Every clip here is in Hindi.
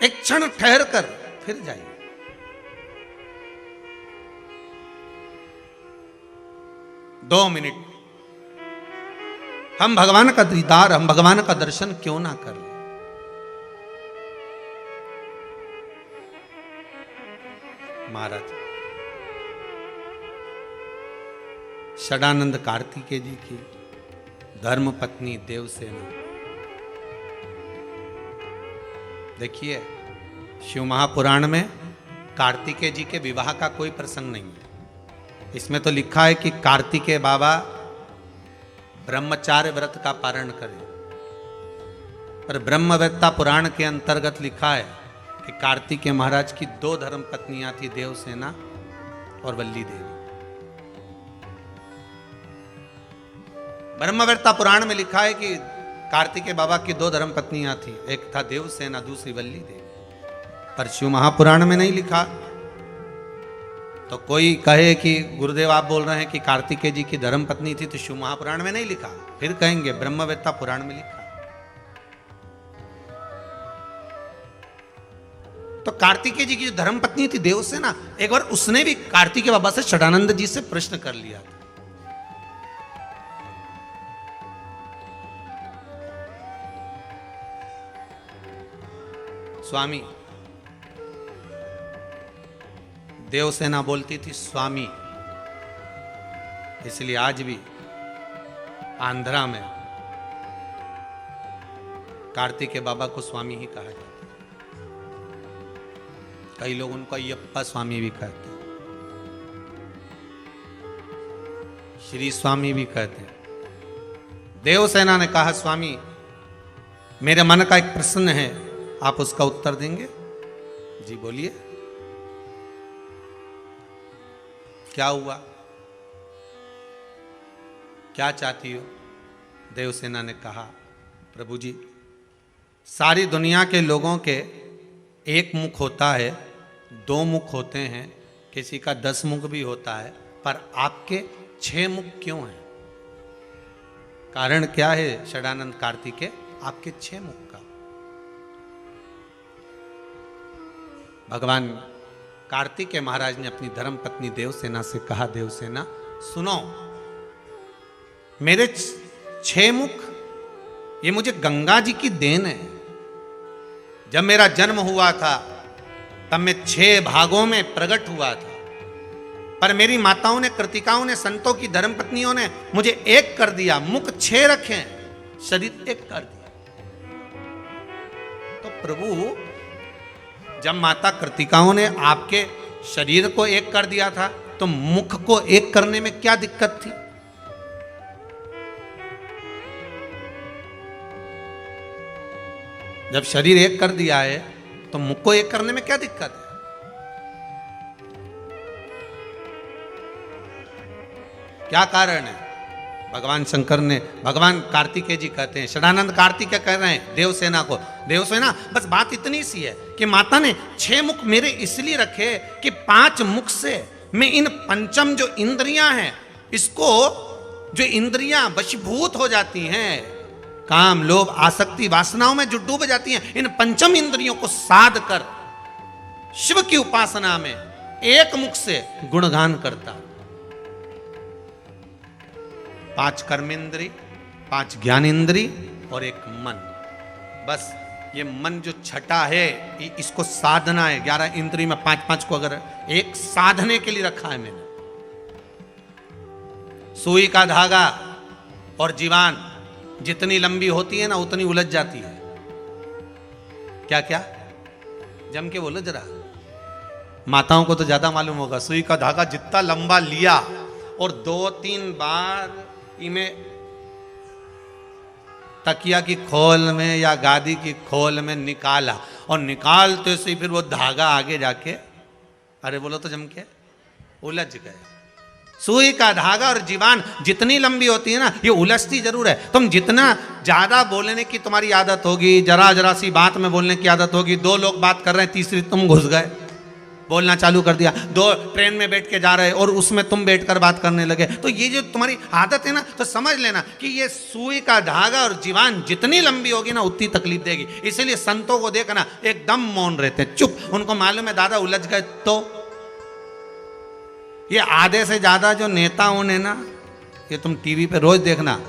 एक क्षण ठहर कर फिर जाइए। दो मिनट हम भगवान का दीदार, हम भगवान का दर्शन क्यों ना कर लें। महाराज षडानंद कार्तिकेय जी की धर्म पत्नी देवसेना, देखिए शिव महापुराण में कार्तिकेय जी के विवाह का कोई प्रसंग नहीं है। इसमें तो लिखा है कि कार्तिकेय बाबा ब्रह्मचार्य व्रत का पारण करें, पर ब्रह्मवेत्ता पुराण के अंतर्गत लिखा है कि कार्तिकेय महाराज की दो धर्म पत्नियां थी, देवसेना और वल्ली देवी। ब्रह्मवेत्ता पुराण में लिखा है कि कार्तिकेय बाबा की दो धर्म पत्नियां थी, एक था देवसेना, दूसरी वल्ली देवी। पर शिव महापुराण में नहीं लिखा। तो कोई कहे कि गुरुदेव आप बोल रहे हैं कि कार्तिकेय जी की धर्म पत्नी थी, तो शिव महापुराण में नहीं लिखा, फिर कहेंगे ब्रह्मवेत्ता पुराण में लिखा। तो कार्तिकेय जी की जो धर्म पत्नी थी देवसेना, एक बार उसने भी कार्तिकेय बाबा से षडानंद जी से प्रश्न कर लिया था। स्वामी, देवसेना बोलती थी स्वामी, इसलिए आज भी आंध्रा में कार्तिकेय बाबा को स्वामी ही कहा जाता है। कई लोग उनको अयप्पा स्वामी भी कहते हैं, श्री स्वामी भी कहते हैं। देवसेना ने कहा स्वामी मेरे मन का एक प्रश्न है, आप उसका उत्तर देंगे? जी बोलिए, क्या हुआ, क्या चाहती हो? देवसेना ने कहा प्रभु जी, सारी दुनिया के लोगों के एक मुख होता है, दो मुख होते हैं, किसी का 10 मुख भी होता है, पर आपके 6 मुख क्यों हैं? कारण क्या है षडानंद कार्तिकेय आपके 6 मुख का? भगवान कार्तिकेय महाराज ने अपनी धर्म पत्नी देवसेना से कहा, देवसेना सुनो, मेरे 6 मुख ये मुझे गंगा जी की देन है। जब मेरा जन्म हुआ था तब मैं 6 भागों में प्रकट हुआ था, पर मेरी माताओं ने, कृतिकाओं ने, संतों की धर्म पत्नियों ने मुझे एक कर दिया, मुख 6 रखे, शरीर एक कर दिया। तो प्रभु जब माता कृतिकाओं ने आपके शरीर को एक कर दिया था, तो मुख को एक करने में क्या दिक्कत थी? जब शरीर एक कर दिया है तो मुख को एक करने में क्या दिक्कत है? क्या कारण है? भगवान शंकर ने, भगवान कार्तिकेय जी कहते हैं, षडानंद कार्तिकेय कह रहे हैं देवसेना को, देवसेना बस बात इतनी सी है कि माता ने 6 मुख मेरे इसलिए रखे कि 5 मुख से मैं इन पंचम जो इंद्रियां हैं, इसको, जो इंद्रियां वशीभूत हो जाती हैं, काम, लोभ, आसक्ति, वासनाओं में जो डूब जाती हैं, इन पंचम इंद्रियों को साध कर शिव की उपासना में एक मुख से गुणगान करता। 5 कर्मेंद्री, 5 ज्ञानेंद्री और एक मन। बस ये मन जो छठा है, इसको साधना है। 11 इंद्री में 5-5 को अगर एक साधने के लिए रखा है मैंने। सुई का धागा और जीवान जितनी लंबी होती है ना, उतनी उलझ जाती है। क्या क्या जम के बोलो जरा, माताओं को तो ज्यादा मालूम होगा। सुई का धागा जितना लंबा लिया और 2-3 बार इमें तकिया की खोल में या गादी की खोल में निकाला, और निकालते से फिर वो धागा आगे जाके, अरे बोलो तो जम के उलझ गए। सुई का धागा और जीवान जितनी लंबी होती है ना, ये उलझती जरूर है। तुम जितना ज्यादा बोलने की तुम्हारी आदत होगी, जरा जरा सी बात में बोलने की आदत होगी, 2 लोग बात कर रहे हैं, तीसरी तुम घुस गए, बोलना चालू कर दिया, दो ट्रेन में बैठ के जा रहे और उसमें तुम बैठकर बात करने लगे, तो ये जो तुम्हारी आदत है ना, तो समझ लेना कि ये सुई का धागा और जीवान जितनी लंबी होगी ना उतनी तकलीफ देगी। इसीलिए संतों को देखना एकदम मौन रहते, चुप। उनको मालूम है दादा उलझ गए तो। ये आधे से ज्यादा जो नेताओं ने ना, ये तुम टीवी पे रोज देखना,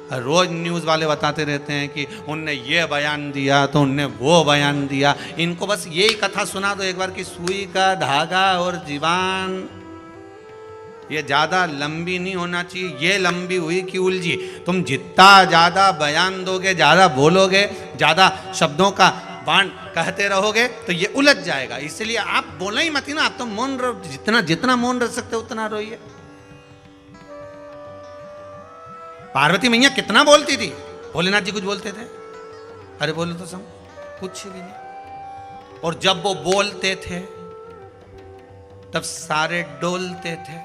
रोज न्यूज़ वाले बताते रहते हैं कि उनने ये बयान दिया तो उनने वो बयान दिया। इनको बस यही कथा सुना दो एक बार कि सुई का धागा और जीवान ये ज़्यादा लंबी नहीं होना चाहिए, ये लंबी हुई कि उलझी। तुम जितना ज़्यादा बयान दोगे, ज़्यादा बोलोगे, ज़्यादा शब्दों का बाण कहते रहोगे तो ये उलझ जाएगा। इसलिए आप बोलो ही मत ना, आप तो मौन रहो, जितना जितना मौन रह सकते उतना रोइए। पार्वती मैया कितना बोलती थी, भोलेनाथ जी कुछ बोलते थे? अरे बोलो तो सम, कुछ भी नहीं। और जब वो बोलते थे तब सारे डोलते थे।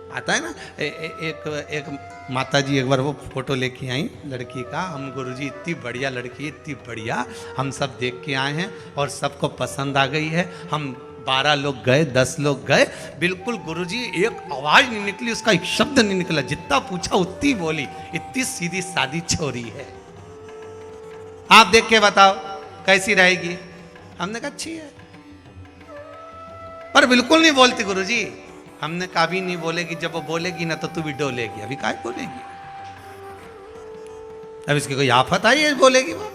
आता है ना एक माता जी एक बार वो फोटो लेके आई लड़की का, हम गुरुजी इतनी बढ़िया लड़की, इतनी बढ़िया, हम सब देख के आए हैं और सबको पसंद आ गई है। हम 12 लोग गए, 10 लोग गए, बिल्कुल गुरुजी एक आवाज नहीं निकली, उसका एक शब्द नहीं निकला, जितना पूछा उतनी बोली, इतनी सीधी सादी छोरी है। आप देख के बताओ कैसी रहेगी? हमने कहा अच्छी है, पर बिल्कुल नहीं बोलती गुरुजी। हमने कहा भी नहीं बोलेगी, जब वो बोलेगी ना तो तू भी डोलेगी। अभी काय बोलेगी? अब इसकी कोई आफत आई है बोलेगी वो?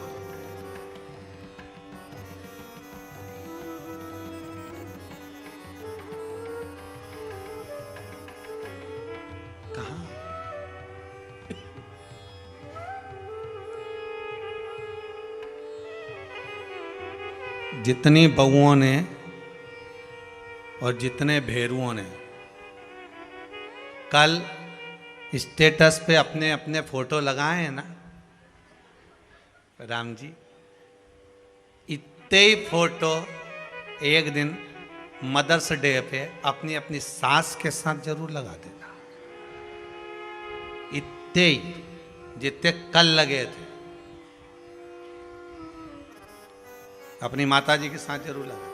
जितनी बहुओं ने और जितने भेरुओं ने कल स्टेटस पे अपने अपने फोटो लगाए हैं ना राम जी, इतने ही फोटो एक दिन मदर्स डे पे अपनी अपनी सास के साथ जरूर लगा देना। इतने ही जितने कल लगे थे अपनी माता जी के साथ जरूर लगा।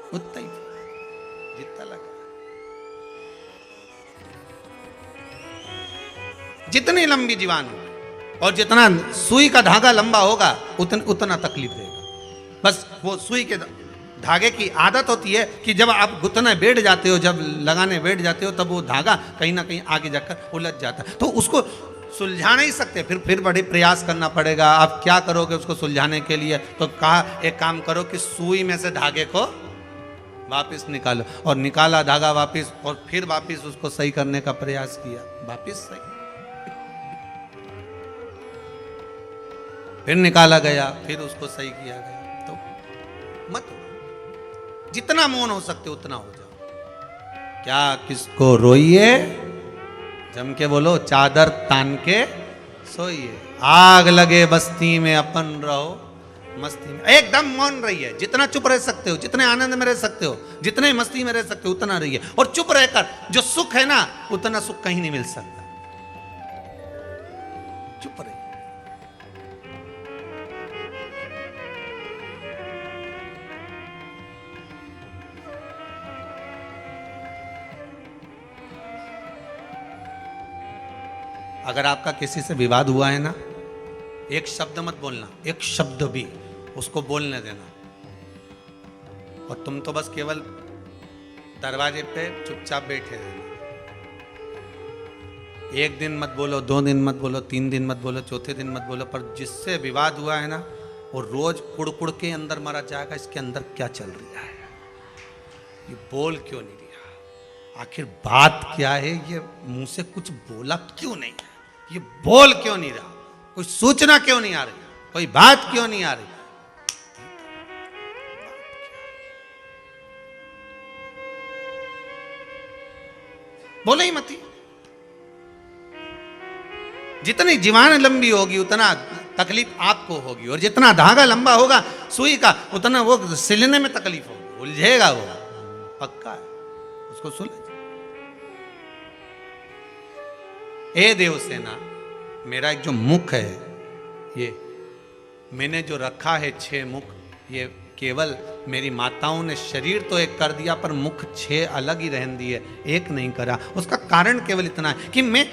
उतना ही जितना लगा, जितनी लंबी जीवान हो और जितना सुई का धागा लंबा होगा उतना तकलीफ देगा। बस वो सुई के धागे की आदत होती है कि जब आप गुथने बैठ जाते हो, जब लगाने बैठ जाते हो, तब वो धागा कहीं ना कहीं आगे जाकर उलझ जाता है। तो उसको सुलझा नहीं सकते, फिर बड़े प्रयास करना पड़ेगा। आप क्या करोगे उसको सुलझाने के लिए? तो कहा एक काम करो कि सुई में से धागे को वापस निकालो, और निकाला धागा वापस, और फिर वापस उसको सही करने का प्रयास किया, वापस सही, फिर निकाला गया, फिर उसको सही किया गया। तो मत, जितना मौन हो सकते उतना हो जाओ। क्या किसको रोइए, जम के बोलो, चादर तान के सोइए। आग लगे बस्ती में अपन रहो मस्ती में। एकदम मौन रहिए, जितना चुप रह सकते हो, जितने आनंद में रह सकते हो, जितने मस्ती में रह सकते हो उतना रहिए। और चुप रहकर जो सुख है ना, उतना सुख कहीं नहीं मिल सकता। चुप रहिए। अगर आपका किसी से विवाद हुआ है ना, एक शब्द मत बोलना, एक शब्द भी उसको बोलने देना। और तुम तो बस केवल दरवाजे पे चुपचाप बैठे रहना। एक दिन मत बोलो, 2 दिन मत बोलो, 3 दिन मत बोलो, चौथे दिन मत बोलो, पर जिससे विवाद हुआ है ना, वो रोज कुड़ के अंदर मारा जाएगा। इसके अंदर क्या चल रहा है, ये बोल क्यों नहीं रहा, आखिर बात क्या है, ये मुंह से कुछ बोला क्यों नहीं, ये बोल क्यों नहीं रहा, कोई सूचना क्यों नहीं आ रही, कोई बात क्यों नहीं आ रही। बोले ही मत। जितनी जीवान लंबी होगी उतना तकलीफ आपको होगी, और जितना धागा लंबा होगा सुई का उतना वो सिलने में तकलीफ होगी, उलझेगा वो, पक्का है, उसको सुलझ। ए देवसेना, मेरा एक जो मुख है ये मैंने जो रखा है 6 मुख, ये केवल मेरी माताओं ने शरीर तो एक कर दिया पर मुख 6 अलग ही रहन दिए, एक नहीं करा। उसका कारण केवल इतना है कि मैं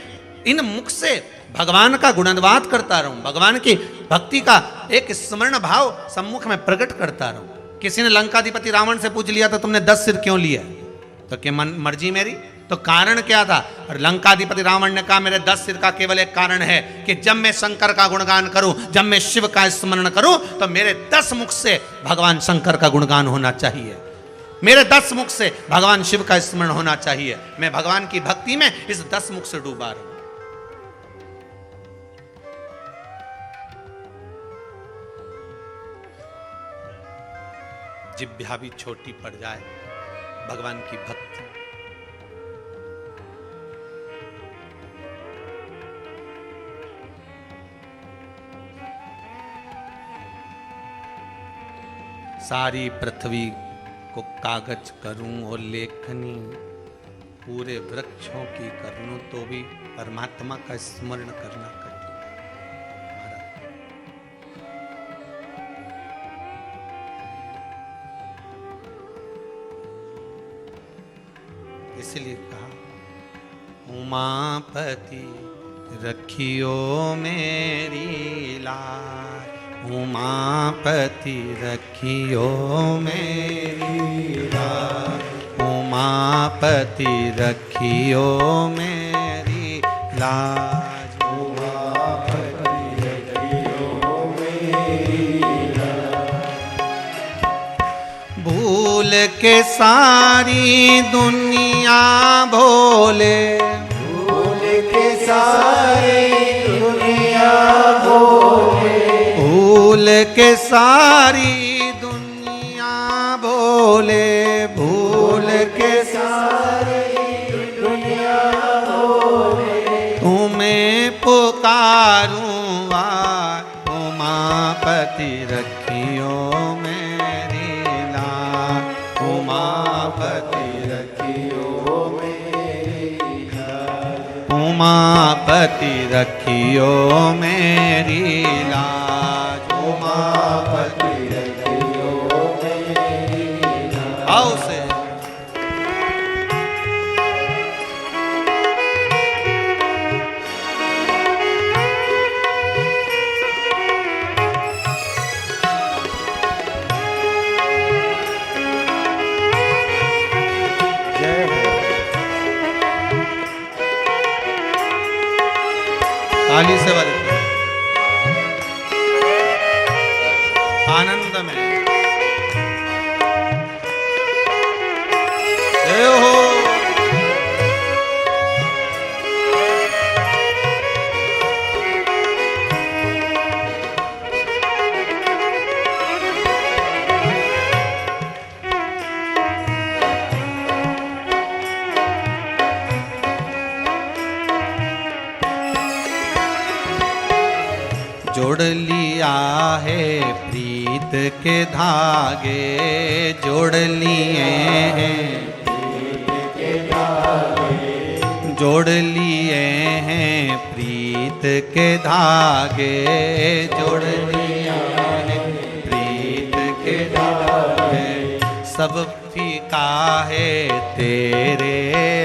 इन मुख से भगवान का गुणगान करता रहूं, भगवान की भक्ति का एक स्मरण भाव सम्मुख में प्रकट करता रहूं। किसी ने लंकाधिपति रावण से पूछ लिया था तुमने 10 सिर क्यों लिए, तो क्या मर्जी मेरी, तो कारण क्या था। और लंकाधिपति रावण ने कहा मेरे 10 सिर का केवल एक कारण है कि जब मैं शंकर का गुणगान करूं, जब मैं शिव का स्मरण करूं, तो मेरे 10 मुख से भगवान शंकर का गुणगान होना चाहिए, मेरे 10 मुख से भगवान शिव का स्मरण होना चाहिए। मैं भगवान की भक्ति में इस 10 मुख से डूबा रहूं। जिह्वा भी छोटी पड़ जाए, भगवान की भक्ति सारी पृथ्वी को कागज करूं और लेखनी, पूरे वृक्षों की कर लूं तो भी परमात्मा का स्मरण करना कठिन। इसलिए कहा उमापति रखियो मेरी लाज, उमापति रखियो मेरी लाज, उमापति रखियो मेरी लाज, उमापति रखियो मेरी लाज। भूल के सारी दुनिया भोले, भूल के सारी दुनिया भोले, भूल के सारी दुनिया भोले, भूल के सारी दुनिया भोले, तुम्हें पुकारूं आज, उमापति रखियो मेरी लाज, उमापति रखियो मेरी लाज, उमापति रखियो मेरी लाज, उमापति रखियो मेरी लाज। आओ से जय हो। ताली से बजाते आनंद में जय हो। जोड़ लिया है प्रीत के धागे, जोड़ लिए हैं जोड़ लिए हैं प्रीत के धागे, जोड़ लिए हैं प्रीत के धागे। सब फीका है तेरे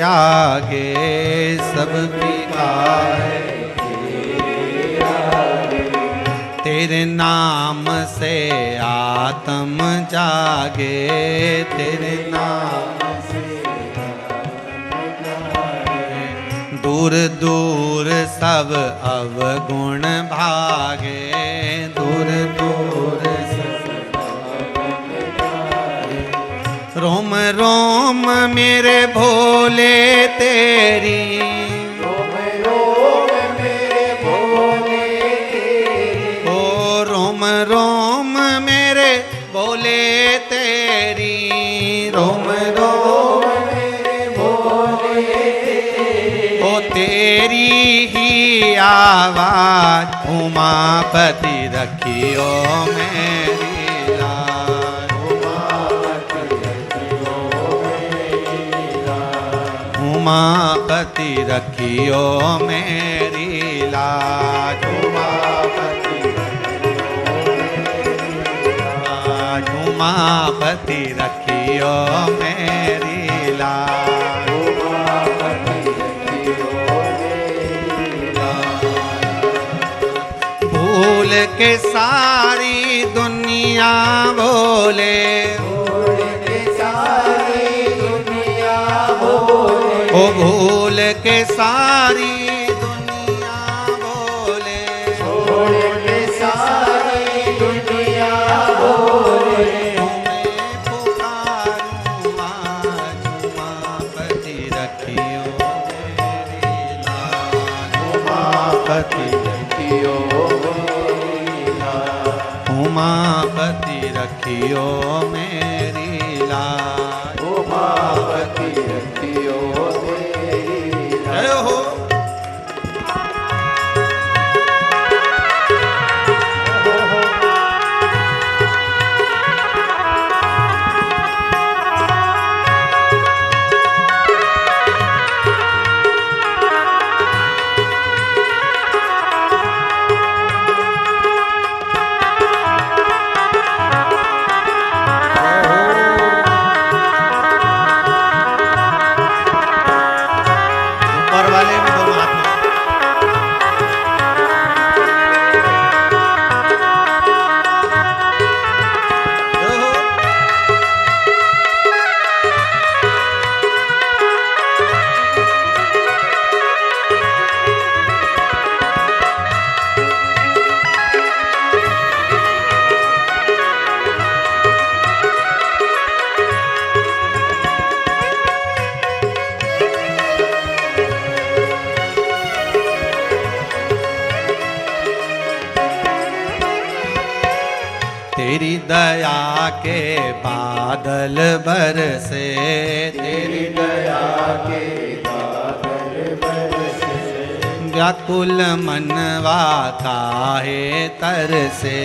आगे, सब फीका है तेरे नाम से आत्म जागे, तेरे नाम से दूर दूर सब अवगुण भागे, दूर दूर सब रोम रोम मेरे भोले तेरी, रोम रोम मेरे भोले तेरी, ओ रोम रोम मेरे भोले तेरी, रोम रोम मेरे भोले तेरी, ओ तेरी ही आवाज, उमापति रखियो मेरी लाज, उमापति रखियो मेरी लाज, उमापति रखियो मेरी लाज, उमापति उमापति रखियो मेरी लाज। भूल के सारी दुनिया बोले, ओ भूल के सारी दुनिया बोले, तुम्हें पुकारूं आज उमापति रखियो मेरी लाज। उमापति उमापति रखियो मेरी लाज। जय हो। ऊपर वाले भी दोनों हाथ में। जय हो। तेरी दया के बादल बरसे, तेरी दया के बादल बरसे, व्याकुल मनवा काहे तरसे,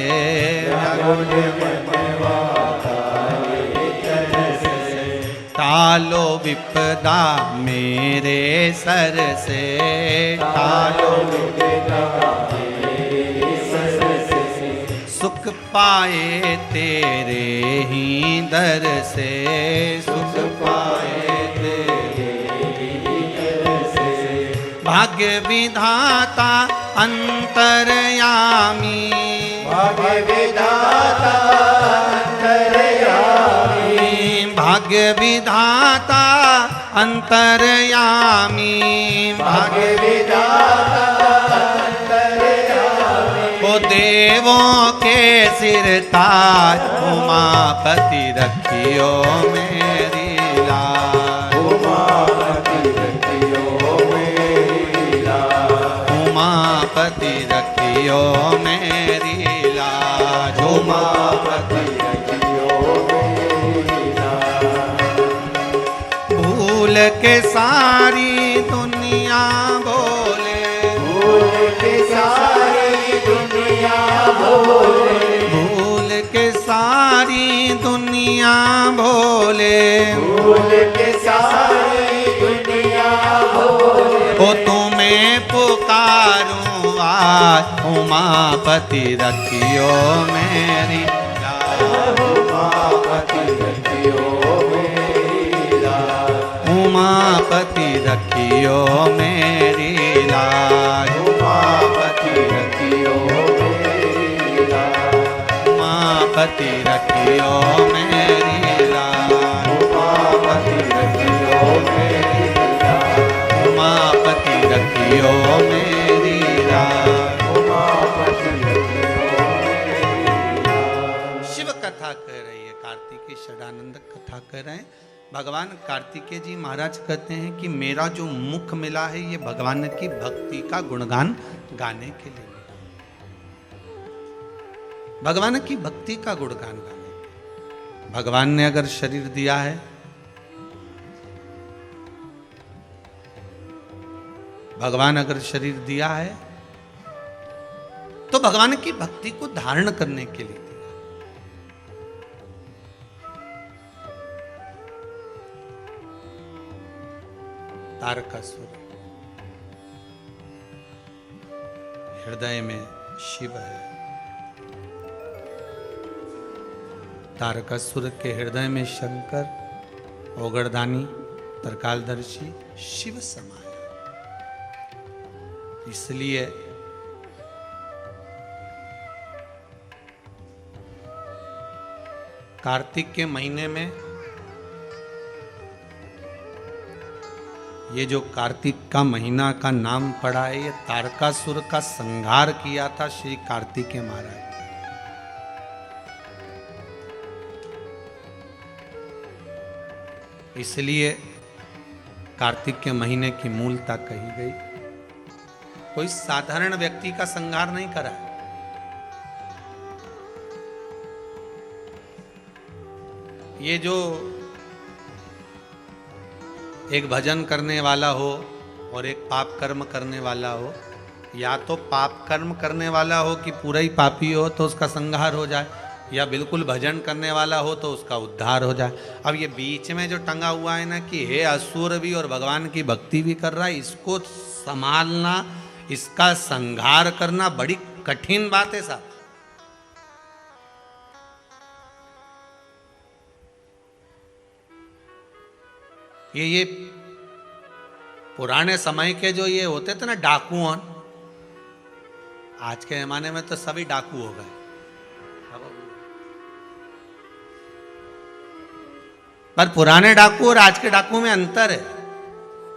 व्याकुल मनवा काहे तरसे, टालो विपदा मेरे सर से, टालो विपदा सुख पाए तेरे ही दर से, सुख पाए तेरे ही दर से, भाग्य विधाता अंतर्यामी, भाग्य विधाता अंतर्यामी, भाग्य विधाता अंतर्यामी, भाग्य विधाता देवों के सिर ताज, उमापति रखियो मेरी लाज। उमापति रखियो मेरी लाज। उमापति रखियो मेरी लाज। उमापति रखियो मेरी लाज। भूल के सारी दुनिया बोले, भूल के सारी दुनिया बोले, भूल के सारी दुनिया बोले, भूल के सारी दुनिया बोले, ओ तुम्हें पुकारूं आज उमापति रखियो मेरी लाज। उमापति रखियो मेरी लाज। उमापति रखियो मेरी लाज। उमापति रखियो मेरी लाज। उमापति रखियो मेरी लाज। उमापति रखियो मेरी लाज। उमापति रखियो मेरी लाज। उमापति रखियो मेरी लाज। शिव कथा कह रही है, कार्तिकेय षडानंद कथा कर रहे हैं। भगवान कार्तिकेय जी महाराज कहते हैं कि मेरा जो मुख मिला है ये भगवान की भक्ति का गुणगान गाने के लिए मिला, भगवान की भक्ति का गुणगान गाने। भगवान ने अगर शरीर दिया है, भगवान अगर शरीर दिया है तो भगवान की भक्ति को धारण करने के लिए। तारकासुर हृदय में शिव है, तारकासुर के हृदय में शंकर, ओगरदानी, तरकालदर्शी शिव समाया। इसलिए कार्तिक के महीने में ये जो कार्तिक का महीना का नाम पड़ा है, ये तारकासुर का संहार किया था श्री कार्तिकेय महाराज। इसलिए कार्तिक के महीने की मूलता कही गई। कोई साधारण व्यक्ति का संहार नहीं करा है। ये जो एक भजन करने वाला हो और एक पाप कर्म करने वाला हो, या तो पाप कर्म करने वाला हो कि पूरा ही पापी हो तो उसका संहार हो जाए, या बिल्कुल भजन करने वाला हो तो उसका उद्धार हो जाए। अब ये बीच में जो टंगा हुआ है ना कि हे असुर भी और भगवान की भक्ति भी कर रहा है, इसको संभालना, इसका संहार करना बड़ी कठिन बात है साहब। ये पुराने समय के जो ये होते थे ना डाकुओं, आज के जमाने में तो सभी डाकू हो गए। पर पुराने डाकू और आज के डाकू में अंतर है।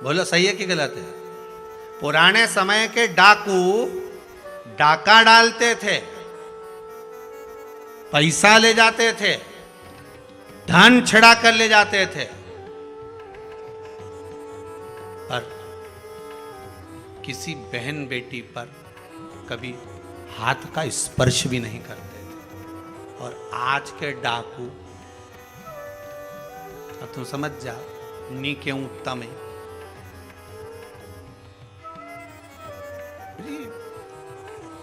बोलो सही है कि गलत है? पुराने समय के डाकू डाका डालते थे, पैसा ले जाते थे, धन छिड़ा कर ले जाते थे, पर किसी बहन बेटी पर कभी हाथ का स्पर्श भी नहीं करते थे। और आज के डाकू, अब तुम समझ जाओ, नी के उत्ता में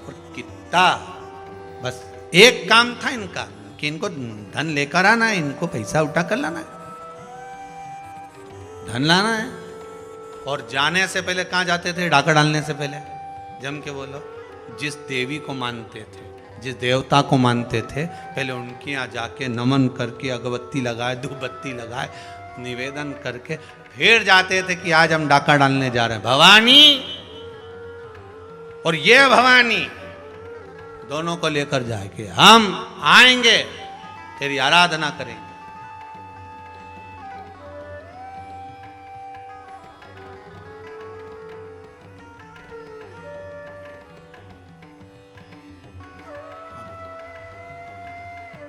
और कितना, बस एक काम था इनका कि इनको धन लेकर आना है, इनको पैसा उठा कर लाना है, धन लाना है। और जाने से पहले कहाँ जाते थे? डाका डालने से पहले जम के बोलो, जिस देवी को मानते थे, जिस देवता को मानते थे, पहले उनके यहाँ जाके नमन करके अगरबत्ती लगाए, धूपबत्ती लगाए, निवेदन करके फिर जाते थे कि आज हम डाका डालने जा रहे हैं। भवानी और ये भवानी दोनों को लेकर जाके हम आएंगे, तेरी आराधना करेंगे।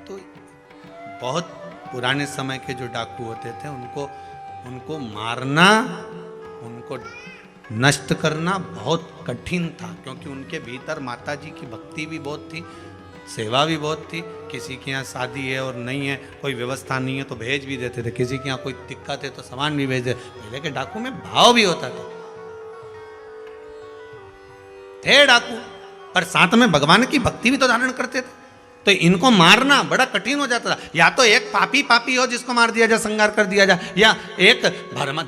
तो बहुत पुराने समय के जो डाकू होते थे, उनको मारना, उनको नष्ट करना बहुत कठिन था, क्योंकि उनके भीतर माता जी की भक्ति भी बहुत थी, सेवा भी बहुत थी। किसी के यहाँ शादी है और नहीं है, कोई व्यवस्था नहीं है तो भेज भी देते थे, किसी के यहाँ कोई दिक्कत है तो सामान भी भेज देते। पहले के डाकू में भाव भी होता था, थे डाकू, पर साथ में भगवान की भक्ति भी तो धारण करते थे। तो इनको मारना बड़ा कठिन हो जाता था। या तो एक पापी हो जिसको मार दिया जाए, संहार कर दिया जाए, या एक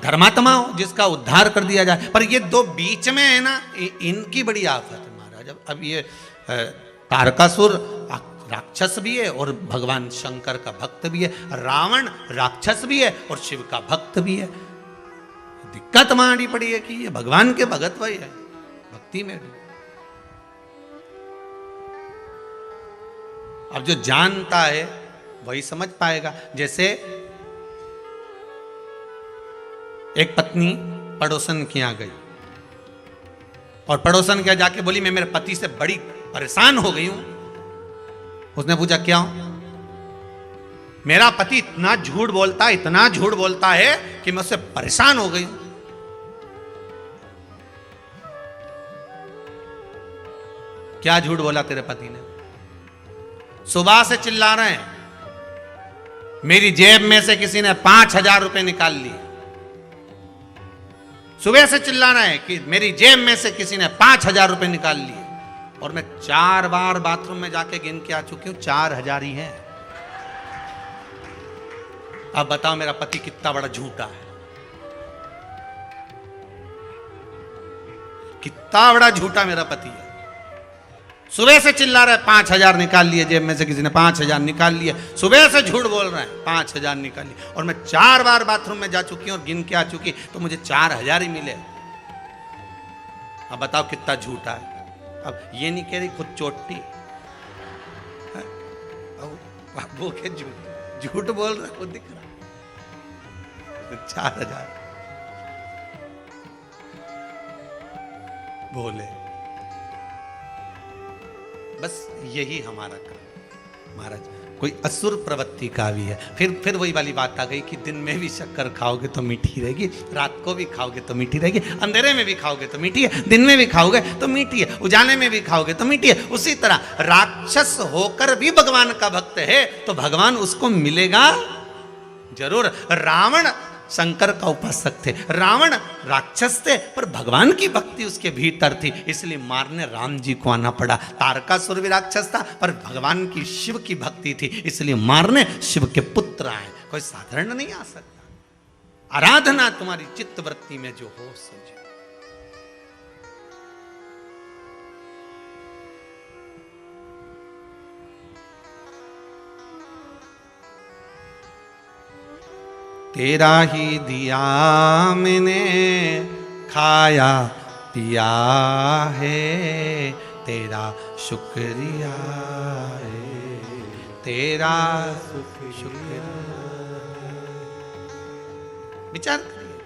धर्मात्मा हो जिसका उद्धार कर दिया जाए। पर ये दो बीच में है ना, इनकी बड़ी आफत है महाराज। अब ये तारकासुर राक्षस भी है और भगवान शंकर का भक्त भी है, रावण राक्षस भी है और शिव का भक्त भी है। दिक्कत मानी पड़ी है कि ये भगवान के भगत वही है, भक्ति में भी। अब जो जानता है वही समझ पाएगा। जैसे एक पत्नी पड़ोसन के यहाँ गई और पड़ोसन के यहाँ जाके बोली, मैं मेरे पति से बड़ी परेशान हो गई हूं। उसने पूछा क्यों? मेरा पति इतना झूठ बोलता है कि मैं उससे परेशान हो गई हूं। क्या झूठ बोला तेरे पति ने? सुबह से चिल्ला रहे हैं, मेरी जेब में से किसी ने 5,000 रुपए निकाल लिए। सुबह से चिल्ला रहे हैं कि मेरी जेब में से किसी ने 5,000 रुपए निकाल लिए, और मैं 4 बार बाथरूम में जाके गिन के आ चुकी हूं, 4,000 ही है। अब बताओ मेरा पति कितना बड़ा झूठा है, कितना बड़ा झूठा मेरा पति है। सुबह से चिल्ला रहा है 5,000 निकाल लिए, जेब में से किसी ने 5,000 निकाल लिए, सुबह से झूठ बोल रहे हैं 5,000 निकाल लिए, और मैं 4 बार बाथरूम में जा चुकी हूं और गिन के आ चुकी, तो मुझे 4,000 ही मिले। अब बताओ कितना झूठा है। अब ये नहीं कह रही खुद चोटी, अब वो के झूठ बोल रहा, खुद दिख रहा। 4,000 बोले। बस यही हमारा काम महाराज। कोई असुर प्रवृत्ति का भी है। फिर वही वाली बात आ गई कि दिन में भी शक्कर खाओगे तो मीठी रहेगी, रात को भी खाओगे तो मीठी रहेगी, अंधेरे में भी खाओगे तो मीठी है, दिन में भी खाओगे तो मीठी है, उजाले में भी खाओगे तो मीठी है। उसी तरह राक्षस होकर भी भगवान का भक्त है तो भगवान उसको मिलेगा जरूर। रावण शंकर का उपासक थे, रावण राक्षस थे, पर भगवान की भक्ति उसके भीतर थी, इसलिए मारने राम जी को आना पड़ा। तारकासुर भी राक्षस था पर भगवान की शिव की भक्ति थी, इसलिए मारने शिव के पुत्र आए। कोई साधारण नहीं आ सकता। आराधना तुम्हारी चित्त वृत्ति में जो हो सके। तेरा ही दिया मैंने खाया पिया है, तेरा शुक्रिया है, तेरा शुक्रिया। विचार करिए।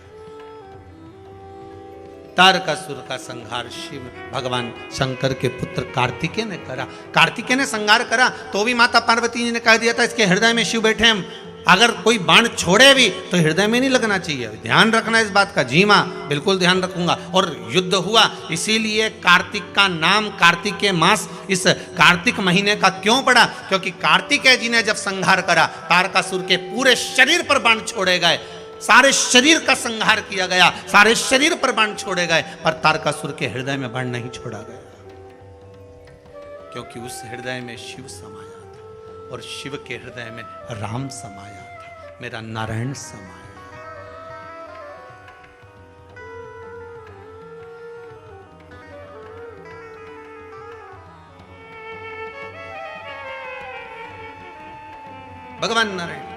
तारकासुर का संहार शिव भगवान शंकर के पुत्र कार्तिकेय ने करा। कार्तिकेय ने संहार करा तो भी माता पार्वती जी ने कह दिया था इसके हृदय में शिव बैठे हैं, अगर कोई बाण छोड़े भी तो हृदय में नहीं लगना चाहिए। ध्यान रखना इस बात का। जी मां, बिल्कुल ध्यान रखूंगा। और युद्ध हुआ, इसीलिए कार्तिक का नाम कार्तिकेय मास इस कार्तिक महीने का क्यों पड़ा? क्योंकि कार्तिकेय जी ने जब संहार करा, तारकासुर के पूरे शरीर पर बाण छोड़े गए, सारे शरीर का संहार किया गया, सारे शरीर पर बाण छोड़े गए, पर तारकासुर के हृदय में बाण नहीं छोड़ा गया, क्योंकि उस हृदय में शिव समाया और शिव के हृदय में राम समाया था, मेरा नारायण समाया। भगवान नारायण,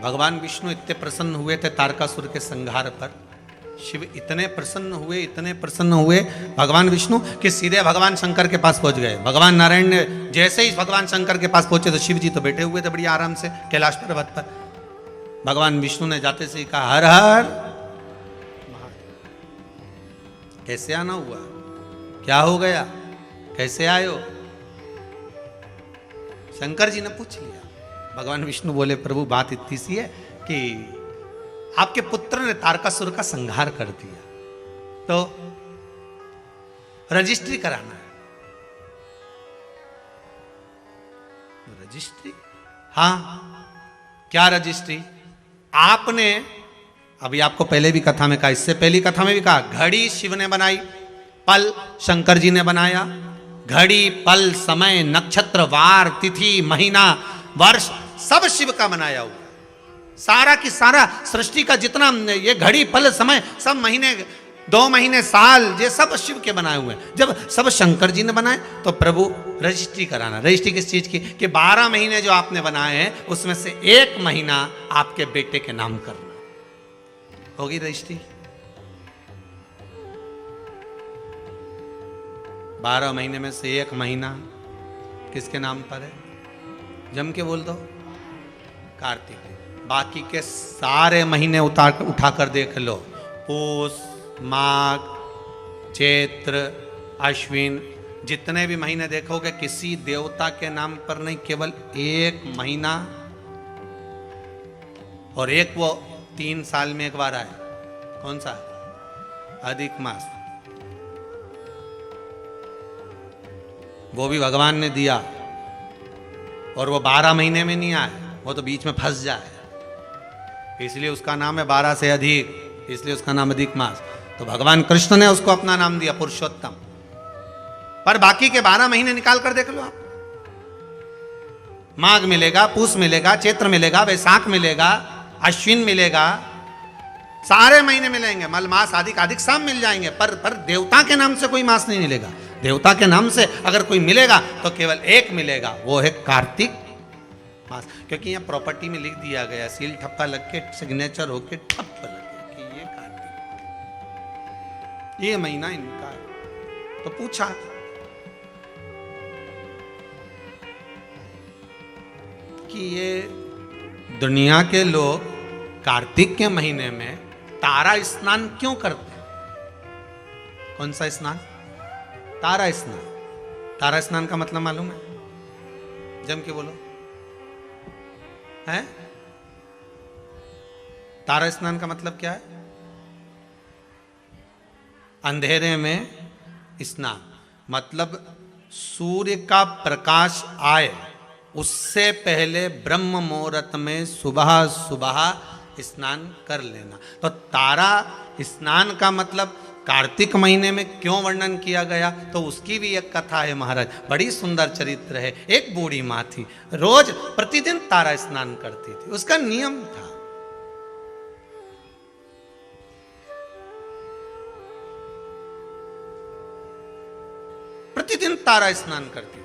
भगवान विष्णु इतने प्रसन्न हुए थे तारकासुर के संहार पर। शिव इतने प्रसन्न हुए भगवान विष्णु कि सीधे भगवान शंकर के पास पहुंच गए। भगवान नारायण ने जैसे ही भगवान शंकर के पास पहुंचे तो शिव जी तो बैठे हुए थे बड़ी आराम से कैलाश पर्वत पर। भगवान विष्णु ने जाते से ही कहा हर हर महादेव। कैसे आना हुआ, क्या हो गया, कैसे आयो? शंकर जी ने पूछ लिया। भगवान विष्णु बोले प्रभु बात इतनी सी है कि आपके पुत्र ने तारकासुर का संहार कर दिया, तो रजिस्ट्री कराना है। रजिस्ट्री? हाँ, क्या रजिस्ट्री? आपने अभी आपको पहले भी कथा में कहा, इससे पहली कथा में भी कहा, घड़ी शिव ने बनाई, पल शंकर जी ने बनाया। घड़ी, पल, समय, नक्षत्र, वार, तिथि, महीना, वर्ष सब शिव का बनाया हुआ। सारा की सारा सृष्टि का जितना ये घड़ी, पल, समय, सब महीने, 2 महीने, साल, ये सब शिव के बनाए हुए हैं। जब सब शंकर जी ने बनाए तो प्रभु रजिस्ट्री कराना। रजिस्ट्री किस चीज की? कि 12 महीने जो आपने बनाए हैं उसमें से 1 महीना आपके बेटे के नाम करना। होगी रजिस्ट्री? 12 महीने में से 1 महीना किसके नाम पर है? जम के बोल दो, कार्तिक। बाकी के सारे महीने उठाकर देख लो, पूस, माघ, चैत्र, अश्विन, जितने भी महीने देखोगे किसी देवता के नाम पर नहीं, केवल 1 महीना, और एक वो 3 साल में एक बार आए। कौन सा? अधिक मास। वो भी भगवान ने दिया, और वो 12 महीने में नहीं आए, वो तो बीच में फंस जाए, इसलिए उसका नाम है 12 से अधिक, इसलिए उसका नाम अधिक मास। तो भगवान कृष्ण ने उसको अपना नाम दिया पुरुषोत्तम। पर बाकी के 12 महीने निकाल कर देख लो आप। माघ मिलेगा, पूस मिलेगा, चैत्र मिलेगा, वैशाख मिलेगा, अश्विन मिलेगा, सारे महीने मिलेंगे, मल मास, अधिक, अधिक सब मिल जाएंगे, पर देवता के नाम से कोई मास नहीं मिलेगा। देवता के नाम से अगर कोई मिलेगा तो केवल एक मिलेगा, वो है कार्तिक मास। क्योंकि यहाँ प्रॉपर्टी में लिख दिया गया, सील ठप्पा लग के सिग्नेचर होके ठप्प लग गया कि ये कार्तिक, ये महीना इनका है। तो पूछा कि ये दुनिया के लोग कार्तिक के महीने में तारा स्नान क्यों करते हैं? कौन सा स्नान? तारा स्नान। तारा स्नान का मतलब मालूम है? जम के बोलो। है? तारा स्नान का मतलब क्या है? अंधेरे में स्नान, मतलब सूर्य का प्रकाश आए उससे पहले ब्रह्म मुहूर्त में सुबह सुबह स्नान कर लेना। तो तारा स्नान का मतलब कार्तिक महीने में क्यों वर्णन किया गया, तो उसकी भी एक कथा है महाराज, बड़ी सुंदर चरित्र है। एक बूढ़ी माँ थी, रोज प्रतिदिन तारा स्नान करती थी, उसका नियम था। प्रतिदिन तारा स्नान करती थी।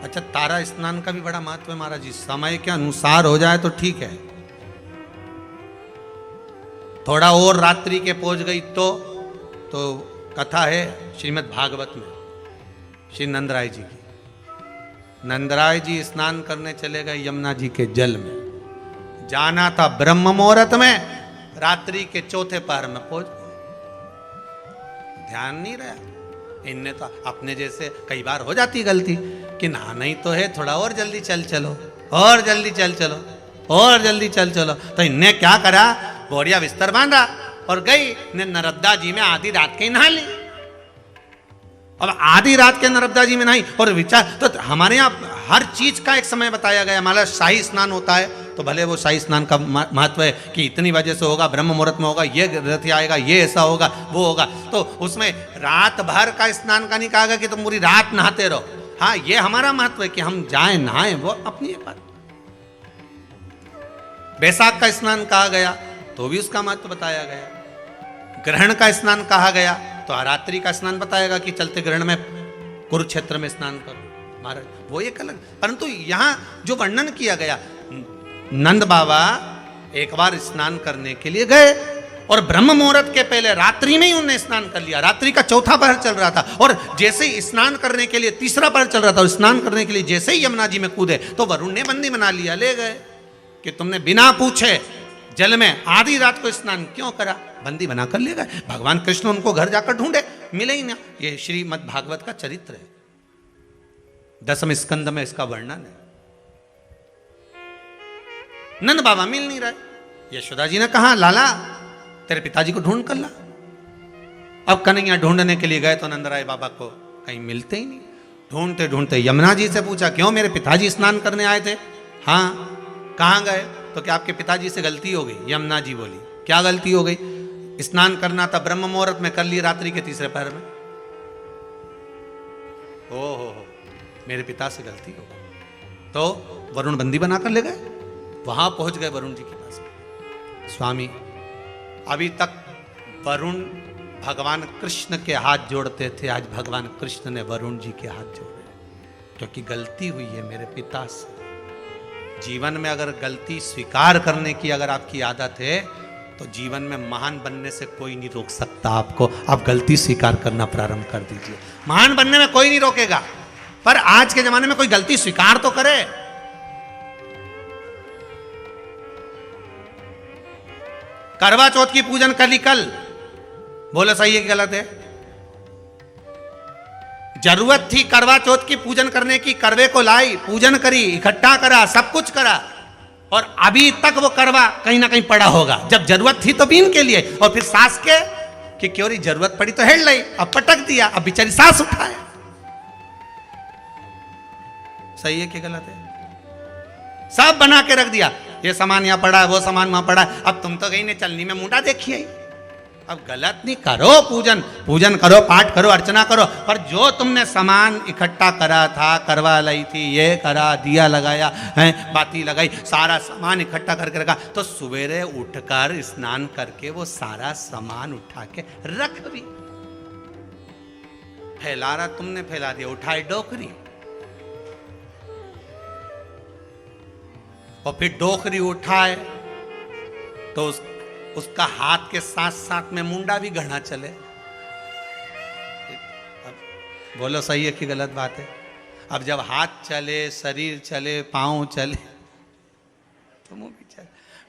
अच्छा, तारा स्नान का भी बड़ा महत्व है महाराज जी। समय के अनुसार हो जाए तो ठीक है, थोड़ा और रात्रि के पहुंच गई तो कथा है श्रीमद् भागवत में श्री नंदराय जी की। नंदराय जी स्नान करने चले गए यमुना जी के जल में, जाना था ब्रह्म मुहूर्त में, रात्रि के चौथे पहर में पहुंच गए, ध्यान नहीं रहा। इनने तो अपने जैसे कई बार हो जाती गलती कि नहाना ही तो है, थोड़ा और जल्दी चल चलो, और जल्दी चल चलो, और जल्दी चल चलो। तो इनने क्या करा, बोरिया बिस्तर बांधा और गई ने नर्मदा जी में आधी रात के नहा ली। अब आधी रात के नर्मदा जी में नहाई और विचार, तो हमारे यहाँ हर चीज का एक समय बताया गया। हमारा शाही स्नान होता है तो भले वो शाही स्नान का महत्व है कि इतनी वजह से होगा, ब्रह्म मुहूर्त में होगा, ये रथ आएगा, ये ऐसा होगा, वो होगा। तो उसमें रात भर का स्नान का नहीं कहा गया कि तुम पूरी रात नहाते रहो। हाँ, ये हमारा महत्व है कि हम जाएं नहाएं, वो अपनी एक बात। बैसाख का स्नान कहा गया तो भी उसका महत्व बताया गया। ग्रहण का स्नान कहा गया तो रात्रि का स्नान बताएगा कि चलते ग्रहण में कुरुक्षेत्र में स्नान करो महाराज, वो एक अलग। परंतु यहाँ जो वर्णन किया गया, नंद बाबा एक बार स्नान करने के लिए गए और ब्रह्म मुहूर्त के पहले रात्रि में ही उन्होंने स्नान कर लिया। रात्रि का चौथा पहर चल रहा था और जैसे ही स्नान करने के लिए तीसरा पहर चल रहा था और स्नान करने के लिए जैसे ही यमुना जी में कूदे तो वरुण ने बंदी बना लिया, ले गए कि तुमने बिना पूछे जल में आधी रात को स्नान क्यों करा, बंदी बनाकर ले गए। भगवान कृष्ण उनको घर जाकर ढूंढे, मिले ही ना। ये श्रीमद् भागवत का चरित्र है, 10वें स्कंद में इसका वर्णन है। नंद बाबा मिल नहीं रहे, यशोदा जी ने कहा लाला तेरे पिताजी को ढूंढ कर ला। अब कन्हैया ढूंढने के लिए गए तो नंदराय बाबा को कहीं मिलते ही नहीं। ढूंढते ढूंढते यमुना जी से पूछा, क्यों मेरे पिताजी स्नान करने आए थे? हाँ, कहाँ गए? तो क्या आपके पिताजी से गलती हो गई? यमुना जी बोली, क्या गलती हो गई? स्नान करना था ब्रह्म मुहूर्त में, कर लिए रात्रि के तीसरे पहर में। हो मेरे पिता से गलती हो गई। तो वरुण बंदी बनाकर ले गए, वहां पहुंच गए वरुण जी के पास। स्वामी, अभी तक वरुण भगवान कृष्ण के हाथ जोड़ते थे, आज भगवान कृष्ण ने वरुण जी के हाथ जोड़े, क्योंकि गलती हुई है मेरे पिता से। जीवन में अगर गलती स्वीकार करने की अगर आपकी आदत है तो जीवन में महान बनने से कोई नहीं रोक सकता आपको। आप गलती स्वीकार करना प्रारंभ कर दीजिए, महान बनने में कोई नहीं रोकेगा। पर आज के जमाने में कोई गलती स्वीकार तो करे। करवा चौथ की पूजन कर ली कल, बोलो सही है कि गलत है? जरूरत थी करवा चौथ की पूजन करने की, करवे को लाई, पूजन करी, इकट्ठा करा, सब कुछ करा, और अभी तक वो करवा कहीं ना कहीं पड़ा होगा। जब जरूरत थी तो बीन के लिए, और फिर सास के कि क्यों रही जरूरत पड़ी तो हेड लाई, अब पटक दिया, अब बेचारी सास उठाए। सही है कि गलत है? सब बना के रख दिया, ये सामान यहां पड़ा है, वो सामान वहां पड़ा है। अब तुम तो कहीं ने चलनी में मुंडा देखिए, अब गलत नहीं, करो पूजन, पूजन करो, पाठ करो, अर्चना करो, पर जो तुमने सामान इकट्ठा करा था, करवा लाई थी, ये करा, दिया लगाया है, बाती लगाई, सारा सामान इकट्ठा करके रखा, तो सवेरे उठकर स्नान करके वो सारा सामान उठा के रख भी। फैला रहा तुमने, फैला दिया, उठाई डोकरी, और फिर डोकरी उठाए तो उसका हाथ के साथ साथ में मुंडा भी गढ़ा चले। अब बोलो सही है कि गलत बात है? अब जब हाथ चले, शरीर चले, पांव चले, तो मुंह भी चले,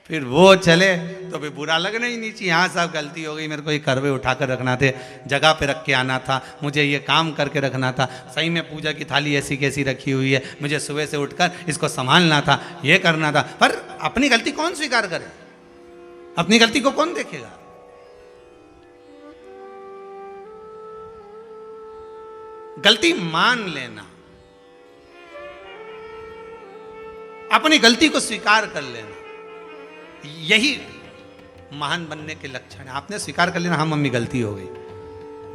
फिर वो चले तो भी बुरा लगना ही नहीं चाहिए। हाँ साहब गलती हो गई, मेरे को ये करवे उठाकर रखना थे, जगह पे रख के आना था, मुझे ये काम करके रखना था, सही में पूजा की थाली ऐसी कैसी रखी हुई है, मुझे सुबह से उठकर इसको संभालना था, ये करना था। पर अपनी गलती कौन स्वीकार करे? अपनी गलती को कौन देखेगा? गलती मान लेना, अपनी गलती को स्वीकार कर लेना, यही महान बनने के लक्षण है। आपने स्वीकार कर लेना, हाँ मम्मी गलती हो गई,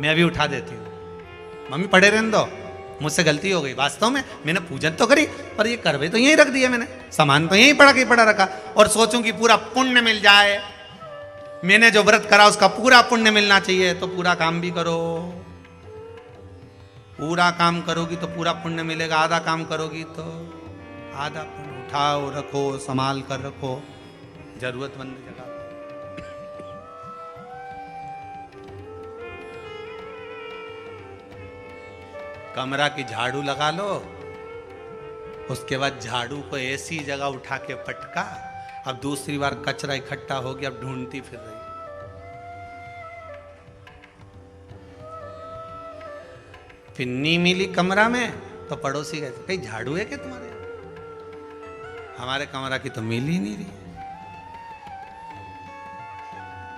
मैं अभी उठा देती हूँ, मम्मी पड़े रहने दो, मुझसे गलती हो गई, वास्तव में मैंने पूजन तो करी पर ये करवे तो यहीं रख दिए, मैंने सामान तो यहीं पड़ा रखा, और सोचूं कि पूरा पुण्य मिल जाए, मैंने जो व्रत करा उसका पूरा पुण्य मिलना चाहिए, तो पूरा काम भी करो। पूरा काम करोगी तो पूरा पुण्य मिलेगा, आधा काम करोगी तो आधा पुण्य। उठाओ, रखो, संभाल कर रखो जरूरतमंद जगह। कमरा की झाड़ू लगा लो, उसके बाद झाड़ू को ऐसी जगह उठा के पटका, अब दूसरी बार कचरा इकट्ठा हो गया, अब ढूंढती फिर रही। फिर नी मिली कमरा में तो पड़ोसी गए, कहीं झाड़ू है क्या तुम्हारे? हमारे कमरा की तो मिल ही नहीं रही।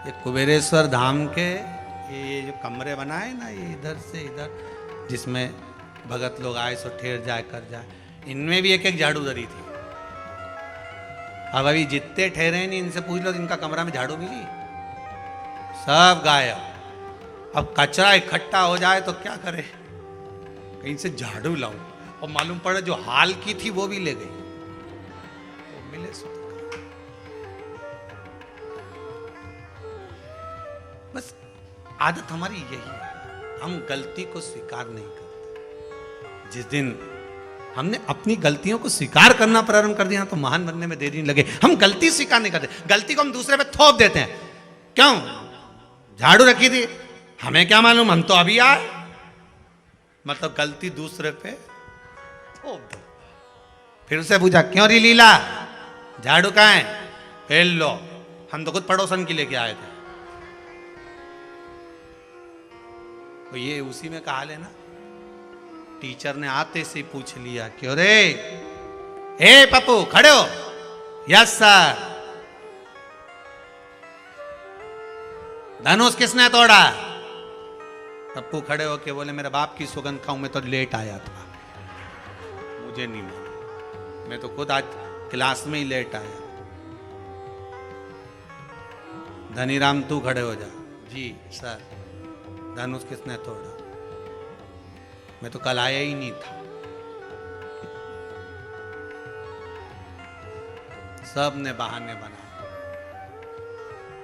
ये कुबेरेश्वर धाम के ये जो कमरे बनाए ना, ये इधर से इधर, जिसमें भगत लोग आए सो ठहर जाए कर जाए, इनमें भी एक एक झाड़ू धरी थी। अब अभी जितने ठहरे नहीं, इनसे पूछ लो इनका कमरा में झाड़ू मिली? सब गायब। अब कचरा इकट्ठा हो जाए तो क्या करे? कहीं से झाड़ू लाऊं, और मालूम पड़े जो हाल की थी वो भी ले गई, तो मिले सो। बस आदत हमारी यही है, हम गलती को स्वीकार नहीं करते। जिस दिन हमने अपनी गलतियों को स्वीकार करना प्रारंभ कर दिया तो महान बनने में देरी नहीं लगे। हम गलती स्वीकार नहीं करते, गलती को हम दूसरे पे थोप देते हैं। क्यों? झाड़ू रखी थी, हमें क्या मालूम, हम तो अभी आए, मतलब गलती दूसरे पे थोप दो। फिर उसे पूछा क्यों री लीला, झाड़ू कहाँ है? फेल लो, हम तो खुद पड़ोसन की लेके आए थे। तो ये उसी में कहा लेना, टीचर ने आते से पूछ लिया क्यों रे, हे पप्पू खड़े हो? Yes sir. धनुष किसने तोड़ा? पप्पू खड़े हो के बोले मेरे बाप की सुगंध खाऊं, मैं तो लेट आया था, मुझे नहीं मालूम, मैं तो खुद आज क्लास में ही लेट आया। धनीराम तू खड़े हो जा। जी सर। धनुष किसने तोड़ा? मैं तो कल आया ही नहीं था। सब ने बहाने बनाए,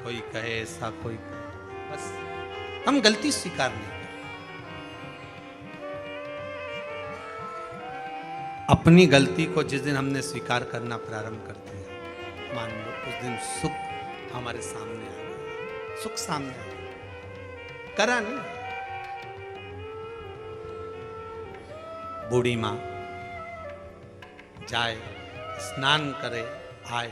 कोई कहे ऐसा, कोई कहे, बस हम गलती स्वीकार नहीं करते। अपनी गलती को जिस दिन हमने स्वीकार करना प्रारंभ कर दिया, मान लो उस दिन सुख हमारे सामने आ गया, सुख सामने आ गया, करा नहीं। बूढ़ी माँ जाए, स्नान करे, आए,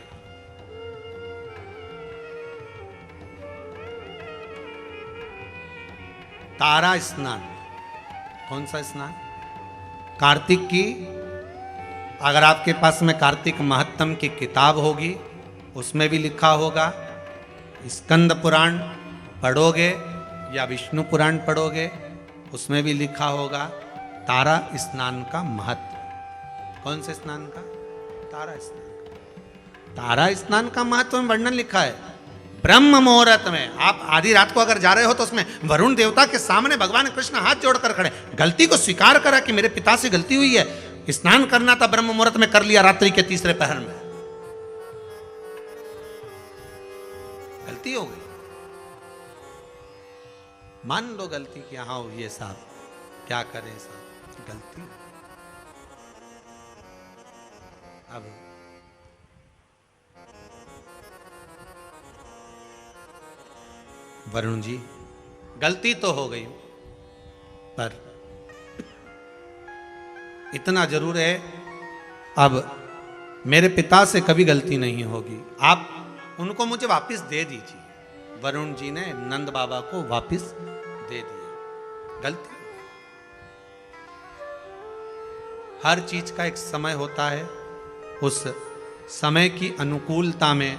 तारा स्नान। कौन सा स्नान? कार्तिक की, अगर आपके पास में कार्तिक महत्तम की किताब होगी, उसमें भी लिखा होगा। स्कंद पुराण पढ़ोगे या विष्णु पुराण पढ़ोगे, उसमें भी लिखा होगा तारा स्नान का महत्व। कौन से स्नान का? तारा स्नान का। तारा स्नान का महत्व में वर्णन लिखा है। ब्रह्म मुहूर्त में आप आधी रात को अगर जा रहे हो तो उसमें वरुण देवता के सामने भगवान कृष्ण हाथ जोड़कर खड़े, गलती को स्वीकार करा कि मेरे पिता से गलती हुई है, स्नान करना था ब्रह्म मुहूर्त में, कर लिया रात्रि के तीसरे पहर में, गलती हो गई, मान लो गलती कि हाँ ये साहब क्या करें साहब, गलती। अब वरुण जी गलती तो हो गई, पर इतना जरूर है अब मेरे पिता से कभी गलती नहीं होगी, आप उनको मुझे वापस दे दीजिए। वरुण जी ने नंद बाबा को वापस दे दिया। गलती, हर चीज का एक समय होता है, उस समय की अनुकूलता में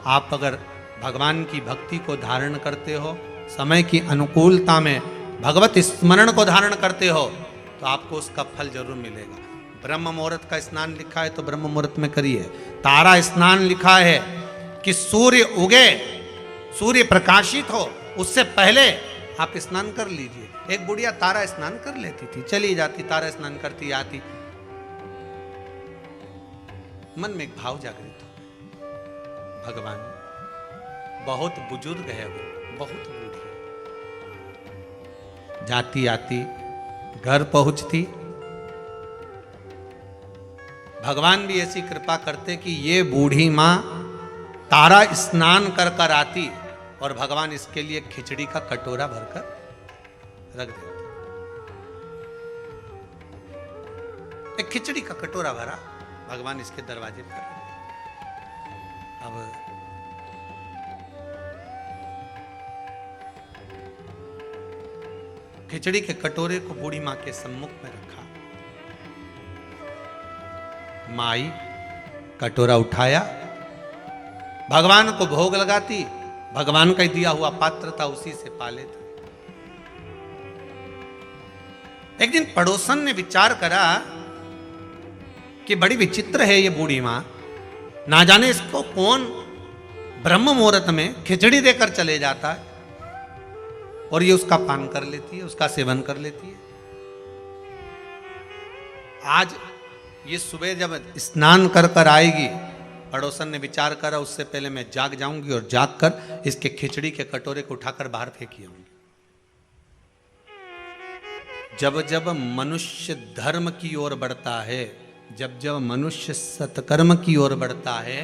आप अगर भगवान की भक्ति को धारण करते हो, समय की अनुकूलता में भगवत स्मरण को धारण करते हो, तो आपको उसका फल जरूर मिलेगा। ब्रह्म मुहूर्त का स्नान लिखा है तो ब्रह्म मुहूर्त में करिए। तारा स्नान लिखा है कि सूर्य उगे, सूर्य प्रकाशित हो, उससे पहले आप स्नान कर लीजिए। एक बुढ़िया तारा स्नान कर लेती थी, चली जाती, तारा स्नान करती आती, मन में एक भाव जागृत हो, भगवान बहुत बुजुर्ग है वो, बहुत बूढ़ी है, जाती आती घर पहुंचती, भगवान भी ऐसी कृपा करते कि ये बूढ़ी मां तारा स्नान कर कर आती और भगवान इसके लिए खिचड़ी का कटोरा भरकर रख देते। एक खिचड़ी का कटोरा भरा, भगवान इसके दरवाजे पर। अब खिचड़ी के कटोरे को बूढ़ी मां के सम्मुख में रखा, माई कटोरा उठाया, भगवान को भोग लगाती, भगवान का दिया हुआ पात्र था उसी से पा लेती। एक दिन पड़ोसन ने विचार करा कि बड़ी विचित्र है ये बूढ़ी मां, ना जाने इसको कौन ब्रह्म मुहूर्त में खिचड़ी देकर चले जाता है और ये उसका पान कर लेती है, उसका सेवन कर लेती है। आज ये सुबह जब स्नान कर कर आएगी, पड़ोसन ने विचार करा उससे पहले मैं जाग जाऊंगी और जाग कर इसके खिचड़ी के कटोरे को उठाकर बाहर फेंकी आऊंगी। जब जब मनुष्य धर्म की ओर बढ़ता है, जब जब मनुष्य सत्कर्म की ओर बढ़ता है,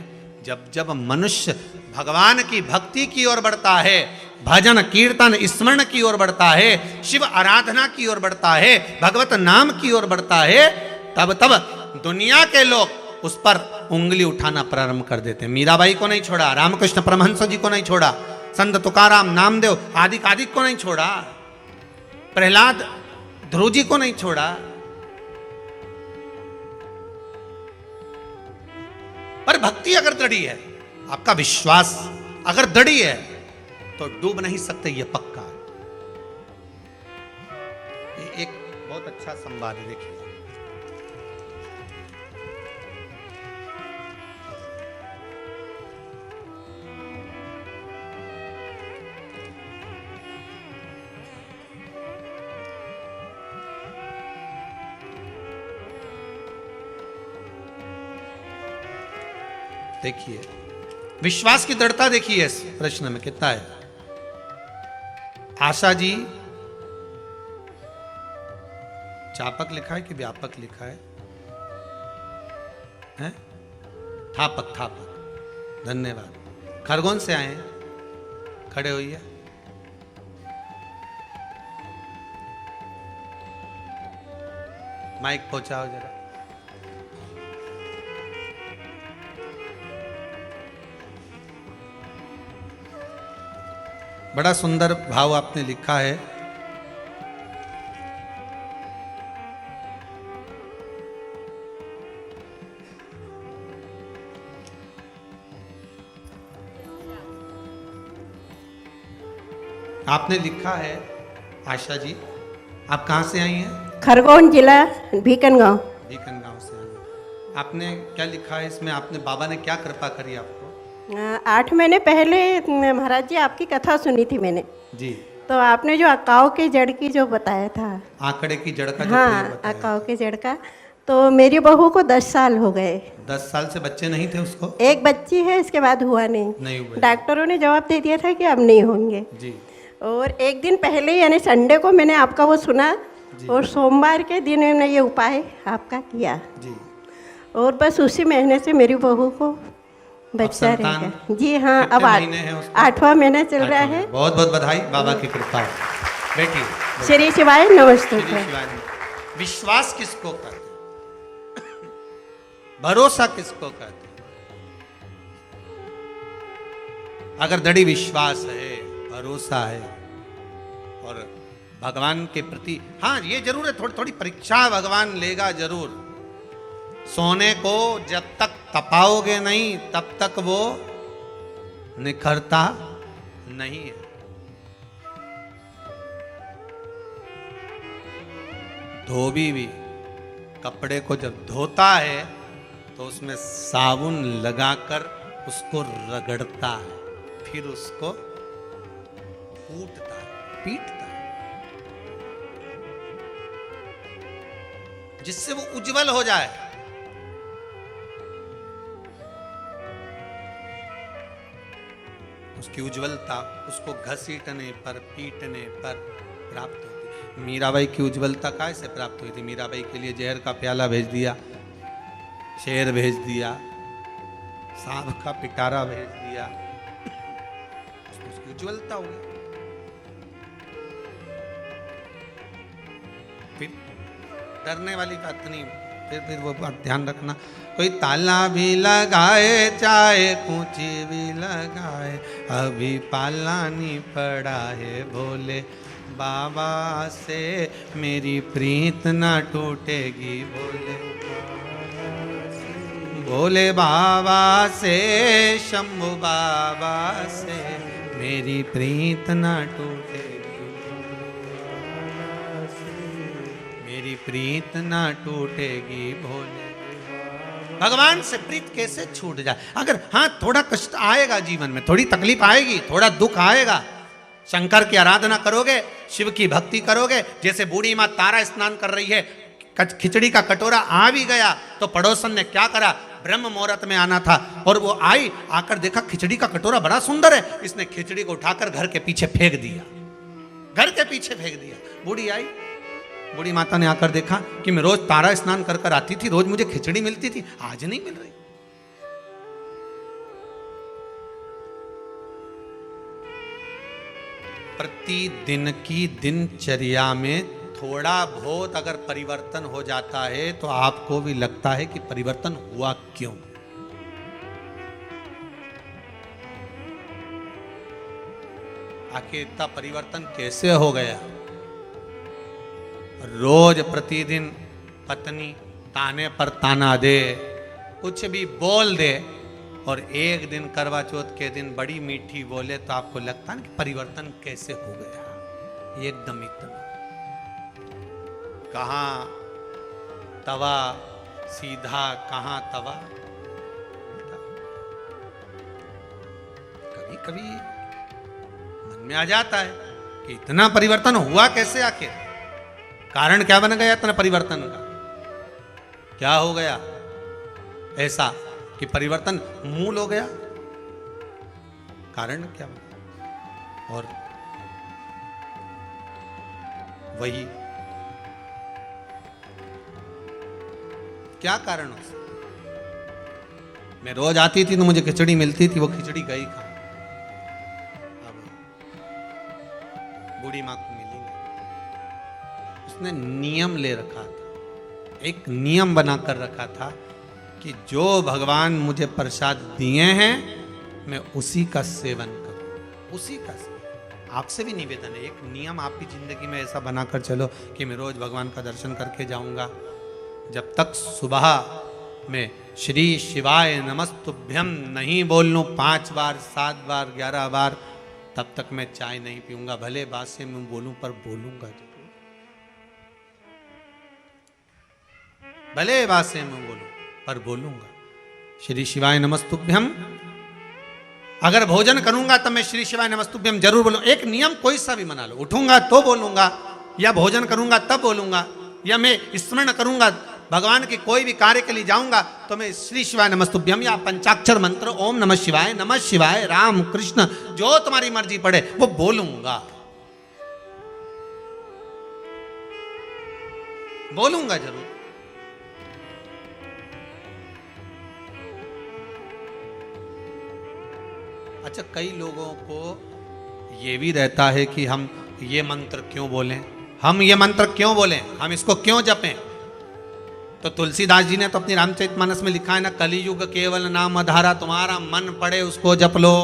जब जब मनुष्य भगवान की भक्ति की ओर बढ़ता है, भजन कीर्तन स्मरण की ओर बढ़ता है, शिव आराधना की ओर बढ़ता है, भगवत नाम की ओर बढ़ता है, तब तब दुनिया के लोग उस पर उंगली उठाना प्रारंभ कर देते हैं। मीराबाई को नहीं छोड़ा, रामकृष्ण परमहंस जी को नहीं छोड़ा, संत तुकाराम, नामदेव आदिक आदिक को नहीं छोड़ा, प्रहलाद ध्रुव जी को नहीं छोड़ा। पर भक्ति अगर दृढ़ी है, आपका विश्वास अगर दृढ़ी है, तो डूब नहीं सकते, ये पक्का है। ये एक बहुत अच्छा संवाद है, देखिए। देखिए विश्वास की दृढ़ता देखिए इस प्रश्न में कितना है। आशा जी, चापक लिखा है कि व्यापक लिखा है? हैं? थापक, थापक, धन्यवाद। खरगोन से आए हैं, खड़े होइए। माइक पहुंचाओ जरा। बड़ा सुंदर भाव आपने लिखा है। आपने लिखा है, आशा जी, आप कहाँ से आई हैं? खरगोन जिला भीकनगांव। भीकनगांव से आई हैं। आपने क्या लिखा है इसमें? आपने बाबा ने क्या कृपा करी आपको? 8 महीने पहले महाराज जी आपकी कथा सुनी थी मैंने। जी। तो आपने जो अकाव के जड़ की जो बताया था, आंकड़े की जड़ का जो हाँ प्रयोग बताया। अकाव के जड़ का, तो मेरी बहू को 10 साल हो गए। 10 साल से बच्चे नहीं थे उसको? एक बच्ची है, इसके बाद हुआ नहीं नहीं। हुए। डॉक्टरों ने जवाब दे दिया था कि अब नहीं होंगे। जी। और एक दिन पहले यानी संडे को मैंने आपका वो सुना, और सोमवार के दिन मैंने ये उपाय आपका किया, जी। और बस उसी महीने से मेरी बहू को बच्चा रह संतान गया। जी हाँ, कितने अब महीने हैं उसको? 8वां महीना चल रहा है। बहुत बहुत बधाई, बाबा की कृपा। बेटी श्री शिवाय नमस्ते। श्री शिवाय नमः। विश्वास किसको कहते हैं? भरोसा किसको कहते हैं? अगर दृढ़ विश्वास है, भरोसा है और भगवान के प्रति, हाँ ये जरूर है, थोड़ी थोड़ी परीक्षा भगवान लेगा जरूर। सोने को जब तक तपाओगे नहीं तब तक वो निखरता नहीं है। धोबी भी कपड़े को जब धोता है तो उसमें साबुन लगाकर उसको रगड़ता है, फिर उसको कूटता है, पीटता है, जिससे वो उज्जवल हो जाए। उसकी उज्जवलता उसको घसीटने पर, पीटने पर प्राप्त होती। मीराबाई की उज्जवलता कैसे प्राप्त हुई थी? मीराबाई के लिए जहर का प्याला भेज दिया, शेर भेज दिया, सांप का पिटारा भेज दिया, उसकी उज्जवलता हो गई। फिर डरने वाली बात नहीं, फिर वो बात ध्यान रखना, कोई ताला भी लगाए चाहे कूची भी लगाए, अभी पाला नहीं पड़ा है, भोले बाबा से मेरी प्रीत ना टूटेगी, भोले बाबा से, शंभु बाबा से मेरी प्रीत ना टूटेगी, मेरी प्रीत ना टूटेगी, भोले। भगवान से प्रीत कैसे छूट जाए? अगर हाँ थोड़ा कष्ट आएगा, जीवन में थोड़ी तकलीफ आएगी, थोड़ा दुख आएगा, शंकर की आराधना करोगे, शिव की भक्ति करोगे, जैसे बूढ़ी माँ तारा स्नान कर रही है, खिचड़ी का कटोरा आ भी गया तो पड़ोसन ने क्या करा, ब्रह्म मुहूर्त में आना था और वो आई, आकर देखा खिचड़ी का कटोरा बड़ा सुंदर है, इसने खिचड़ी को उठाकर घर के पीछे फेंक दिया, घर के पीछे फेंक दिया। बूढ़ी आई, बूढ़ी माता ने आकर देखा कि मैं रोज तारा स्नान कर कर आती थी, रोज मुझे खिचड़ी मिलती थी, आज नहीं मिल रही। प्रतिदिन की दिनचर्या में थोड़ा बहुत अगर परिवर्तन हो जाता है तो आपको भी लगता है कि परिवर्तन हुआ क्यों। आखिर इतना परिवर्तन कैसे हो गया? रोज प्रतिदिन पत्नी ताने पर ताना दे, कुछ भी बोल दे, और एक दिन करवा चौथ के दिन बड़ी मीठी बोले तो आपको लगता है कि परिवर्तन कैसे हो गया एकदम इतना। कहाँ तवा सीधा, कहाँ तवा उल्टा। कभी कभी मन में आ जाता है कि इतना परिवर्तन हुआ कैसे, आखिर कारण क्या बन गया इतना परिवर्तन का? क्या हो गया ऐसा कि परिवर्तन मूल हो गया? कारण क्या बना? और वही क्या कारण हो सकता? मैं रोज आती थी तो मुझे खिचड़ी मिलती थी, वो खिचड़ी गई कहां? अब बूढ़ी मां को मिली नहीं। उसने नियम ले रखा था, एक नियम बनाकर रखा था कि जो भगवान मुझे प्रसाद दिए हैं मैं उसी का सेवन करूं, उसी का सेवन। आपसे भी निवेदन है, एक नियम आपकी जिंदगी में ऐसा बनाकर चलो कि मैं रोज भगवान का दर्शन करके जाऊंगा। जब तक सुबह में श्री शिवाय नमस्तुभ्यम नहीं बोल लूं 5 बार, 7 बार, 11 बार, तब तक मैं चाय नहीं पीऊंगा। भले बात से मैं बोलूं पर बोलूंगा जरूर, भले बात से मैं बोलूं पर बोलूंगा। श्री शिवाय नमस्तुभ्यम अगर भोजन करूंगा तब मैं श्री शिवाय नमस्तुभ्यम जरूर बोलूं। एक नियम कोई सा भी बना लो, उठूंगा तो बोलूंगा, या भोजन करूंगा तब बोलूंगा, या मैं स्मरण करूंगा भगवान के कोई भी कार्य के लिए जाऊंगा तो मैं श्री शिवाय नमस्तुभ्यम या पंचाक्षर मंत्र ओम नमः शिवाय राम कृष्ण जो तुम्हारी मर्जी पड़े वो बोलूंगा, बोलूंगा जरूर। अच्छा, कई लोगों को ये भी रहता है कि हम ये मंत्र क्यों बोलें, हम ये मंत्र क्यों बोलें, हम इसको क्यों जपें। तो तुलसीदास जी ने तो अपनी रामचरितमानस में लिखा है ना, कलियुग केवल नाम अधारा, तुम्हारा मन पड़े उसको जप लो।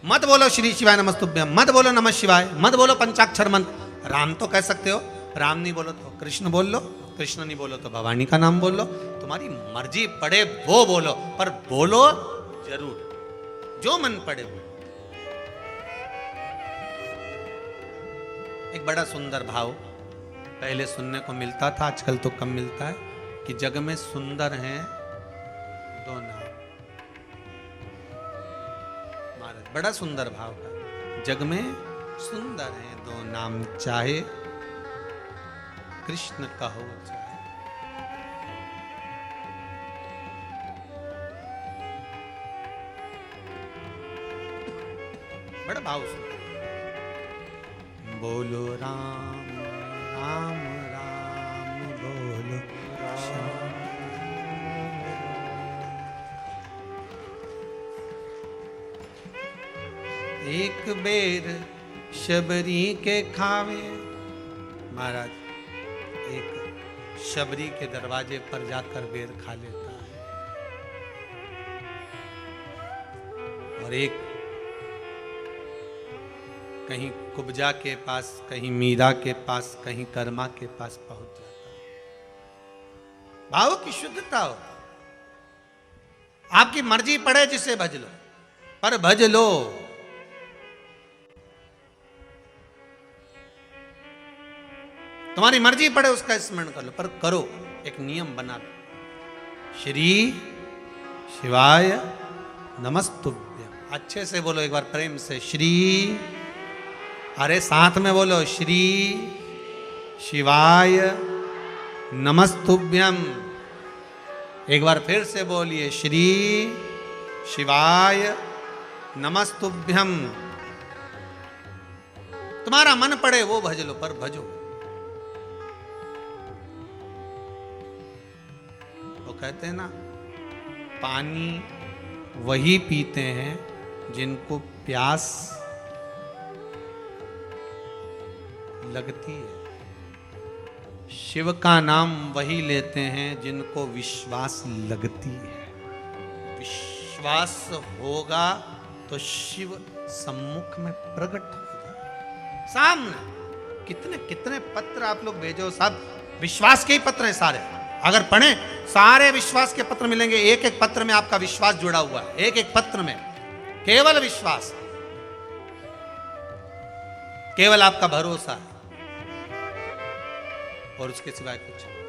मत बोलो श्री शिवाय नमस्तुभ्यम, मत बोलो नमः शिवाय, मत बोलो पंचाक्षर मंत्र। राम तो कह सकते हो, राम नहीं बोलो तो कृष्ण बोल लो, कृष्ण नहीं बोलो तो भवानी का नाम बोल लो, तुम्हारी मर्जी पड़े वो बोलो, पर बोलो जरूर, जो मन पड़े वो। एक बड़ा सुंदर भाव पहले सुनने को मिलता था, आजकल तो कम मिलता है, कि जग में सुंदर हैं दो नाम। महाराज बड़ा सुंदर भाव है, जग में सुंदर हैं दो नाम, चाहे कृष्ण कहो चाहे। बड़ा भाव सुंदर। बोलो राम राम राम बोलो श्याम। एक बेर शबरी के खावे, महाराज एक शबरी के दरवाजे पर जाकर बेर खा लेता है, और एक कहीं कुब्जा के पास, कहीं मीरा के पास, कहीं कर्मा के पास पहुंच जाता है। भाव की शुद्धता हो, आपकी मर्जी पड़े जिसे भज लो, पर भज लो। तुम्हारी मर्जी पड़े उसका स्मरण कर लो, पर करो, एक नियम बना लो। श्री शिवाय नमस्तुभ्यम, अच्छे से बोलो एक बार प्रेम से, श्री, अरे साथ में बोलो, श्री शिवाय नमस्तुभ्यम। एक बार फिर से बोलिए, श्री शिवाय नमस्तुभ्यम। तुम्हारा मन पड़े वो भज लो, पर भजो। वो कहते हैं ना, पानी वही पीते हैं जिनको प्यास लगती है, शिव का नाम वही लेते हैं जिनको विश्वास लगती है। विश्वास होगा तो शिव सम्मुख में प्रकट होगा, सामने। कितने कितने पत्र आप लोग भेजो, सब विश्वास के ही पत्र हैं सारे। अगर पढ़ें सारे विश्वास के पत्र मिलेंगे, एक एक पत्र में आपका विश्वास जुड़ा हुआ है, एक एक पत्र में केवल विश्वास, केवल आपका भरोसा है, और उसके सिवाय कुछ नहीं।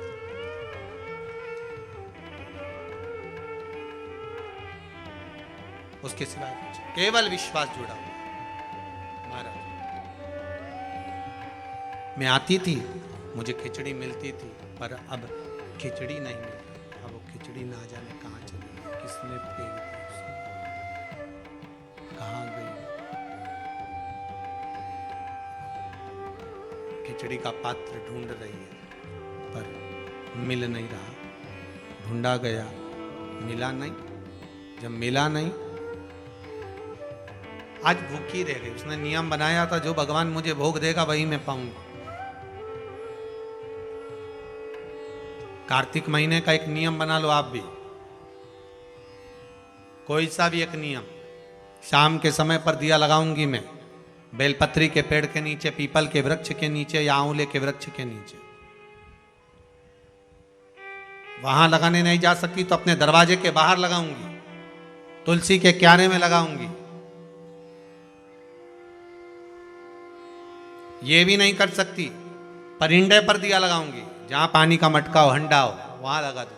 उसके सिवाय कुछ, केवल विश्वास जुड़ा हुआ। महाराज मैं आती थी, मुझे खिचड़ी मिलती थी, पर अब खिचड़ी नहीं मिलती। अब वो खिचड़ी ना जाने कहाँ चली गई, किसने फेंक दी उसे, कहाँ गई। खिचड़ी का पात्र ढूंढ रही है, पर मिल नहीं रहा। ढूंढा गया, मिला नहीं। जब मिला नहीं, आज भूखी रह गई। उसने नियम बनाया था, जो भगवान मुझे भोग देगा वही मैं पाऊंगा। कार्तिक महीने का एक नियम बना लो आप भी, कोई सा भी एक नियम। शाम के समय पर दिया लगाऊंगी मैं, बेलपत्री के पेड़ के नीचे, पीपल के वृक्ष के नीचे, या आंवले के वृक्ष के नीचे। वहां लगाने नहीं जा सकती तो अपने दरवाजे के बाहर लगाऊंगी, तुलसी के क्यारे में लगाऊंगी। ये भी नहीं कर सकती, परिंडे पर दिया लगाऊंगी, जहां पानी का मटका हो, हंडा हो, वहां लगा दो।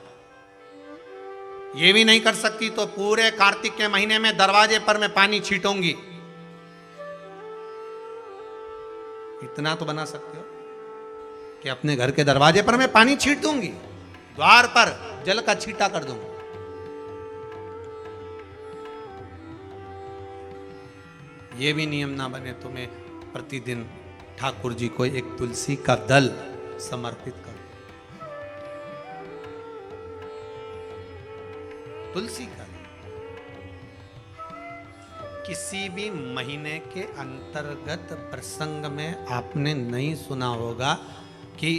ये भी नहीं कर सकती तो पूरे कार्तिक के महीने में दरवाजे पर मैं पानी छीटूंगी। इतना तो बना सकते हो कि अपने घर के दरवाजे पर मैं पानी छीट दूंगी, द्वार पर जल का छींटा कर दूंगी। ये भी नियम ना बने तो मैं प्रतिदिन ठाकुर जी को एक तुलसी का दल समर्पित करूं। तुलसी का किसी भी महीने के अंतर्गत प्रसंग में आपने नहीं सुना होगा कि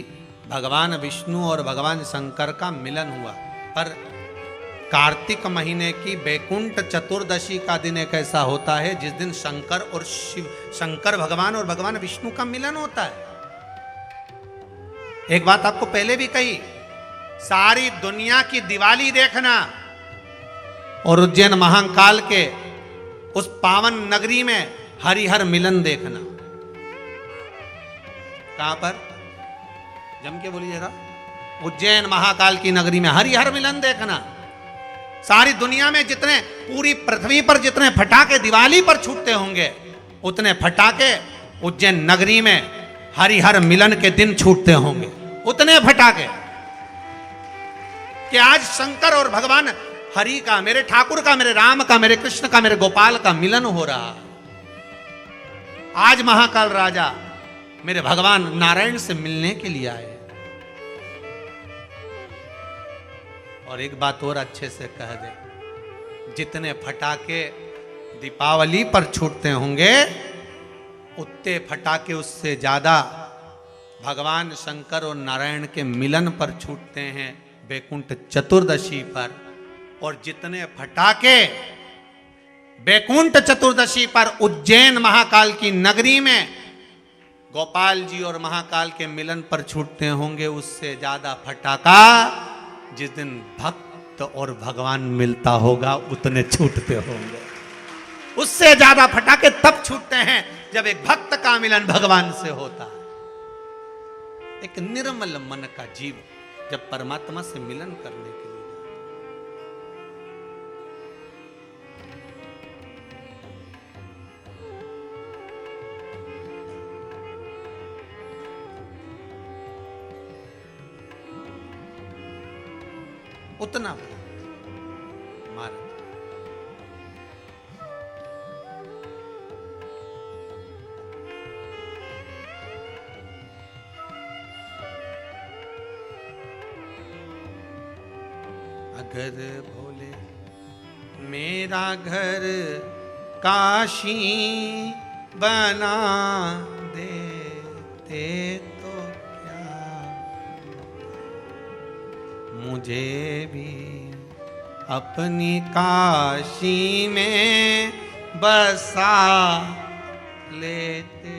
भगवान विष्णु और भगवान शंकर का मिलन हुआ, पर कार्तिक महीने की बैकुंठ चतुर्दशी का दिन एक ऐसा होता है जिस दिन शंकर भगवान और भगवान विष्णु का मिलन होता है। एक बात आपको पहले भी कही, सारी दुनिया की दिवाली देखना और उज्जैन महाकाल के उस पावन नगरी में हरिहर मिलन देखना। कहां पर? जम के बोलिए जरा। उज्जैन महाकाल की नगरी में हरिहर मिलन देखना। सारी दुनिया में जितने, पूरी पृथ्वी पर जितने फटाके दिवाली पर छूटते होंगे उतने फटाके उज्जैन नगरी में हरिहर मिलन के दिन छूटते होंगे। उतने फटाके कि आज शंकर और भगवान हरि का, मेरे ठाकुर का, मेरे राम का, मेरे कृष्ण का, मेरे गोपाल का मिलन हो रहा। आज महाकाल राजा मेरे भगवान नारायण से मिलने के लिए आए। और एक बात और अच्छे से कह दे, जितने फटाके दीपावली पर छूटते होंगे उतने फटाके उससे ज्यादा भगवान शंकर और नारायण के मिलन पर छूटते हैं बैकुंठ चतुर्दशी पर। और जितने फटाके बैकुंठ चतुर्दशी पर उज्जैन महाकाल की नगरी में गोपाल जी और महाकाल के मिलन पर छूटते होंगे, उससे ज्यादा फटाका जिस दिन भक्त और भगवान मिलता होगा उतने छूटते होंगे। उससे ज्यादा फटाके तब छूटते हैं जब एक भक्त का मिलन भगवान से होता है। एक निर्मल मन का जीव जब परमात्मा से मिलन करने के लिए उतना मार्ग। अगर भोले मेरा घर काशी बना देते तो क्या, मुझे भी अपनी काशी में बसा लेते